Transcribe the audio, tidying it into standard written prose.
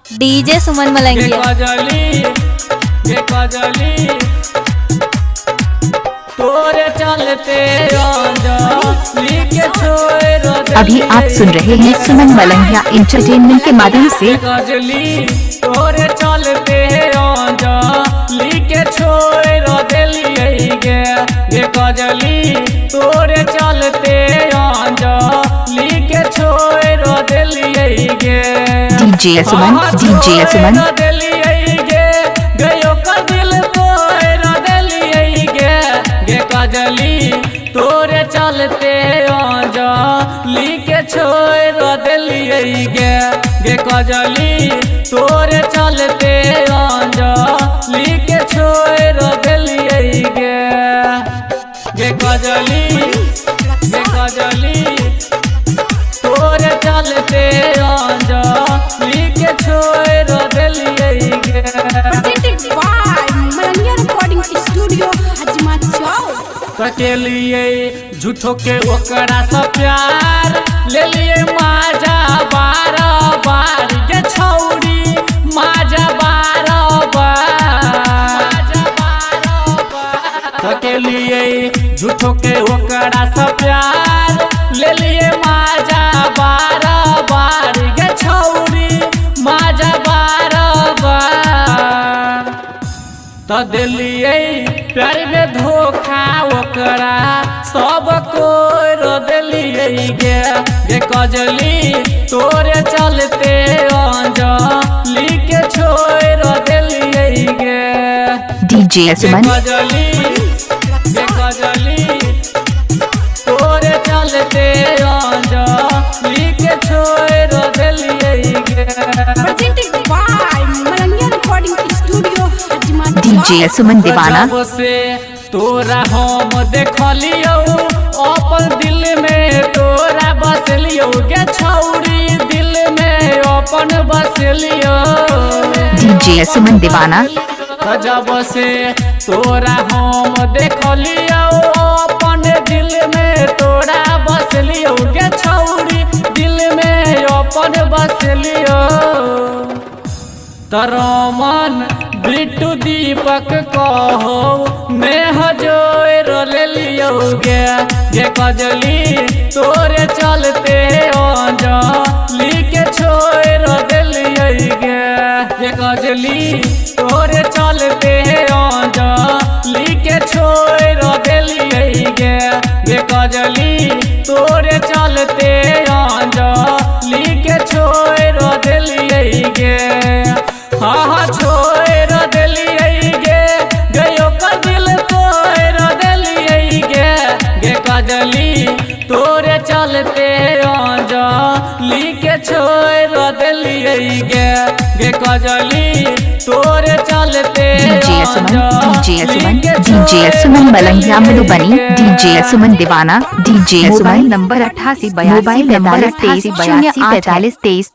DJ सुमन मलंगिया। अभी आप सुन रहे हैं सुमन मलंगिया एंटरटेनमेंट के माध्यम से। तोरे चलते लिखे छोड़ दिलिए गे कजली, तोरे चलते लिखे छोड़ दिलिए गे डीजे सुमन गयो कर दिल तोड़ दिलिए गे कजली, तोरे चलते लिखे छोड़ दिलिए गे कजली, तोरे चलते लिखे छोड़ दिलिए गे कजली, तोरे चलते लिखे छोड़ दिलिए गे। लिए झूठो के ओकरा से प्यार ले लिए माजा बार बार गे छौरी, माजा बार बार के लिए झूठो के ओकरा से प्यार ले लिए माजा बार बार गे छौरी, माजा बार बार तो दिलिए प्यार में धोखा ओकरा सब कोई दिलिए गे कजली, तोरे चलते लिखे छोड़ दिलिए गे डीजे सुमन तोरे चलते लिखे छोड़ दिलिए गे। डीजे सुमन दीवाना से तोरा हम देखलियो अपन दिल में, तोरा बसलियो गे छौरी दिल में अपन बसलियो। डीजे सुमन दीवाना जब से तोरा हम देखलियो अपन दिल में, तोरा बसलियो गे छौरी दिल में अपन बसलियो। तरमन बिट्टू दीपक कहो मैं हजोर ले लियो गे कजली, तोरे चलते लिखे छोड़ दिलिए गे कजली, तोरे चलते लिखे छोड़ दिलिए गे कजली, तोरे चलते लिखे छोड़ दिलिए गे। हाँ छोड़ दिलिए गयो कर दिल तोड़ दिलिए गे कजली, तोरे चलते लिखे छोड़ दिलिए गे कजली, तोरे चलते डीजे सुमन मलंगिया मधुबनी। डीजे सुमन दीवाना। डीजे सुमन नंबर 88 82 43 23 0 8 45 23।